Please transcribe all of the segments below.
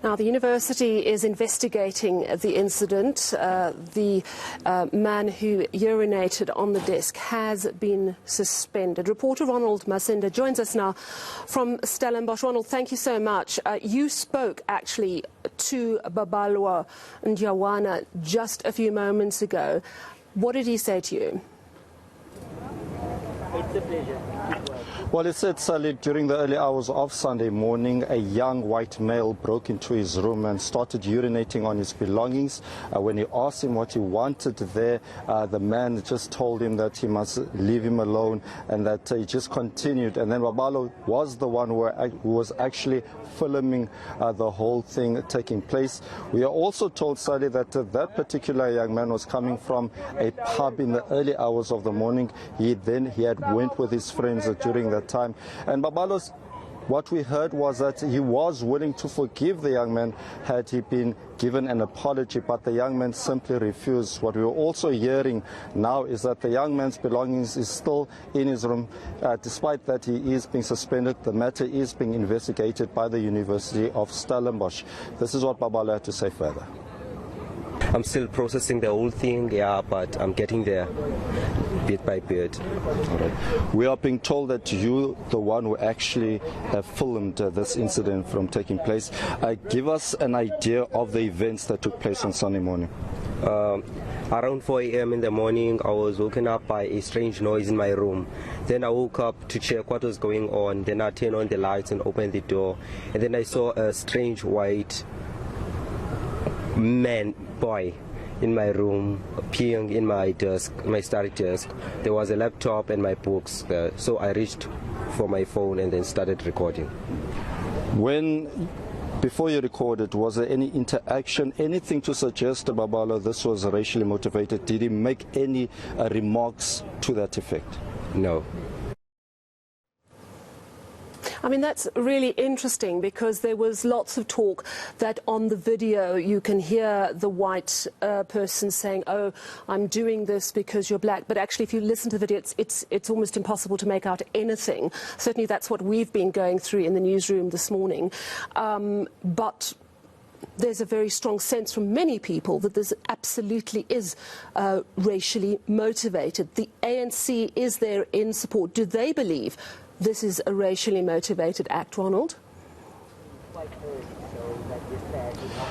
Now, the university is investigating the incident. The man who urinated on the desk has been suspended. Reporter Ronald Masinda joins us now from Stellenbosch. Ronald, thank you so much. You spoke actually to Babalwa Ndyawana just a few moments ago. What did he say to you? It's a pleasure. Well, he said, Sally, during the early hours of Sunday morning, a young white male broke into his room and started urinating on his belongings. When he asked him what he wanted there, the man just told him that he must leave him alone and that he just continued. And then Babalo was the one who was actually filming the whole thing taking place. We are also told, Sally, that that particular young man was coming from a pub in the early hours of the morning. He had went with his friends during that time. And Babalo's, what we heard was that he was willing to forgive the young man had he been given an apology, but the young man simply refused. What we're also hearing now is that the young man's belongings is still in his room. Despite that he is being suspended, the matter is being investigated by the University of Stellenbosch. This is what Babalo had to say further. I'm still processing the whole thing, yeah, but I'm getting there bit by bit. We are being told that you, the one who actually have filmed this incident from taking place. Give us an idea of the events that took place on Sunday morning. Around 4 a.m. in the morning, I was woken up by a strange noise in my room. Then I woke up to check what was going on. Then I turned on the lights and opened the door. And then I saw a strange white boy in my room, peeing in my desk, my study desk. There was a laptop and my books there. So I reached for my phone and then started recording. Before you recorded, was there any interaction, anything to suggest to Babalo this was racially motivated? Did he make any remarks to that effect? No. I mean, that's really interesting because there was lots of talk that on the video you can hear the white person saying, oh, I'm doing this because you're black. But actually, if you listen to the video, it's almost impossible to make out anything. Certainly that's what we've been going through in the newsroom this morning. But there's a very strong sense from many people that this absolutely is racially motivated. The ANC is there in support. Do they believe this is a racially motivated act, Ronald?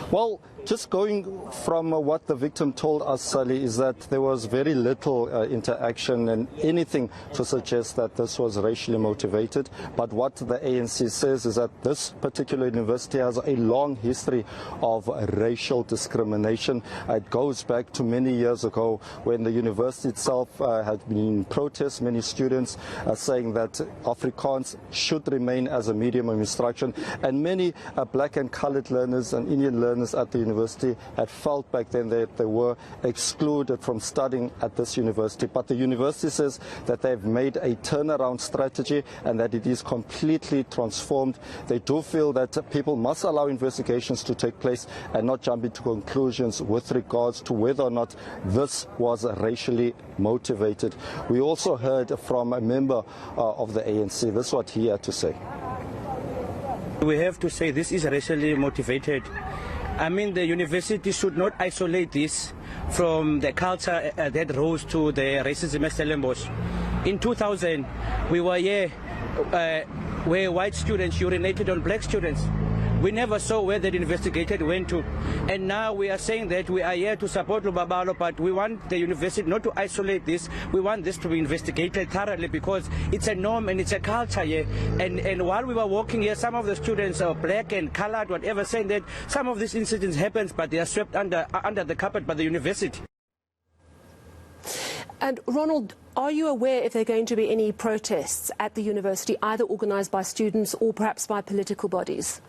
Well, just going from what the victim told us, Sally, is that there was very little interaction and anything to suggest that this was racially motivated. But what the ANC says is that this particular university has a long history of racial discrimination. It goes back to many years ago when the university itself had been in protest, many students saying that Afrikaans should remain as a medium of instruction. And many black and colored learners and Indian learners at the university had felt back then that they were excluded from studying at this university. But the university says that they've made a turnaround strategy and that it is completely transformed. They do feel that people must allow investigations to take place and not jump into conclusions with regards to whether or not this was racially motivated. We also heard from a member of the ANC. This is what he had to say. We have to say this is racially motivated. I mean, the university should not isolate this from the culture that rose to the racism at Stellenbosch. In 2000, we were here where white students urinated on black students. We never saw where that investigator went to. And now we are saying that we are here to support Lubabalo, but we want the university not to isolate this. We want this to be investigated thoroughly because it's a norm and it's a culture here. And while we were walking here, some of the students are black and colored, whatever, saying that some of these incidents happens, but they are swept under the carpet by the university. And Ronald, are you aware if there are going to be any protests at the university, either organised by students or perhaps by political bodies?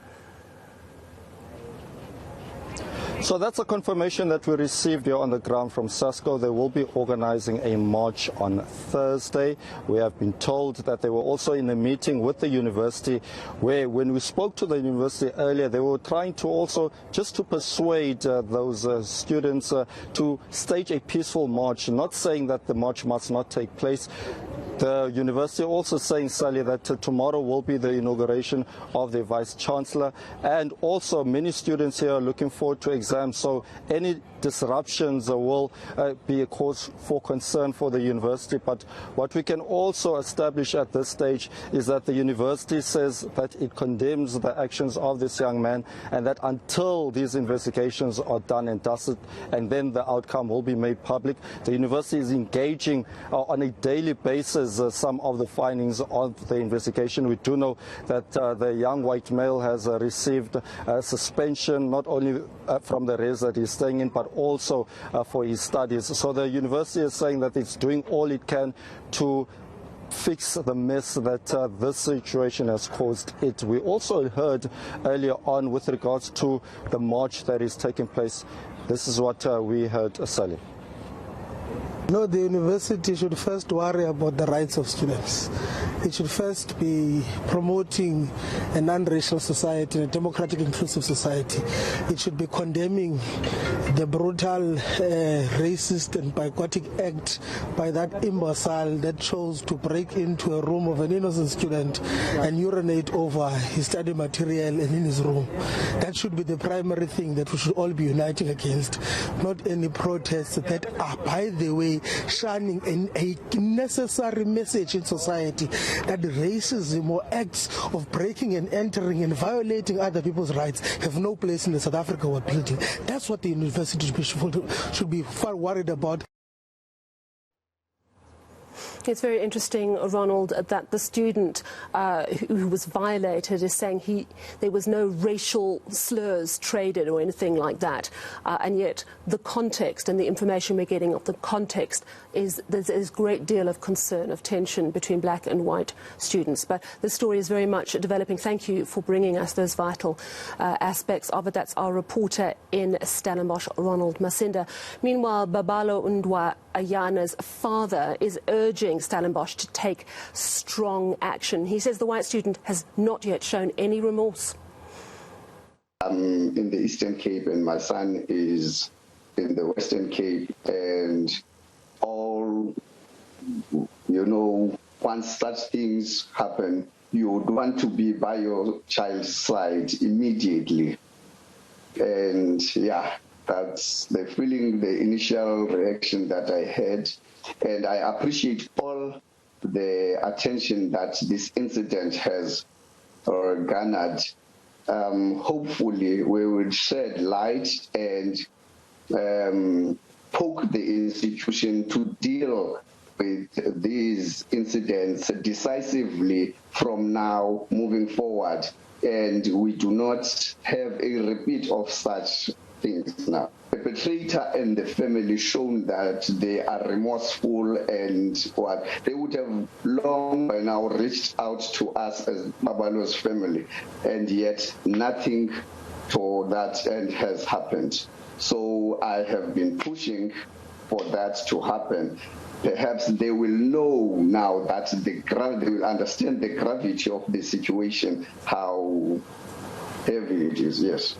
So that's a confirmation that we received here on the ground from SASCO. They will be organizing a march on Thursday. We have been told that they were also in a meeting with the university where when we spoke to the university earlier, they were trying to also just to persuade those students to stage a peaceful march, not saying that the march must not take place. The university also saying, Sally, that tomorrow will be the inauguration of the Vice-Chancellor, and also many students here are looking forward to exams, so any disruptions will be a cause for concern for the university. But what we can also establish at this stage is that the university says that it condemns the actions of this young man, and that until these investigations are done and dusted, and then the outcome will be made public, the university is engaging on a daily basis some of the findings of the investigation. We do know that the young white male has received suspension, not only from the res that he's staying in, but also for his studies. So the university is saying that it's doing all it can to fix the mess that this situation has caused it. We also heard earlier on with regards to the march that is taking place. This is what we heard, Sally. No, the university should first worry about the rights of students. It should first be promoting a non-racial society, a democratic, inclusive society. It should be condemning the brutal, racist and bigotic act by that imbecile that chose to break into a room of an innocent student and urinate over his study material and in his room. That should be the primary thing that we should all be uniting against, not any protests that are, by the way, shining a necessary message in society that racism or acts of breaking and entering and violating other people's rights have no place in the South Africa we're building. That's what the university should be far worried about. It's very interesting, Ronald, that the student who was violated is saying there was no racial slurs traded or anything like that, and yet the context and the information we're getting of the context is there's a great deal of concern, of tension between black and white students. But the story is very much developing. Thank you for bringing us those vital aspects of it. That's our reporter in Stellenbosch, Ronald Masinda. Meanwhile, Babalo Ndwa Ayana's father is urging Stellenbosch to take strong action. He says the white student has not yet shown any remorse. I'm in the Eastern Cape and my son is in the Western Cape, and all, you know, once such things happen, you would want to be by your child's side immediately. And yeah, that's the feeling, the initial reaction that I had. And I appreciate all the attention that this incident has garnered. Hopefully we will shed light and poke the institution to deal with these incidents decisively from now moving forward. And we do not have a repeat of such things now. The perpetrator and the family shown that they are remorseful, and what they would have long by now reached out to us as Babalo's family, and yet nothing to that end has happened. So I have been pushing for that to happen. Perhaps they will know now that they will understand the gravity of the situation, how heavy it is, yes.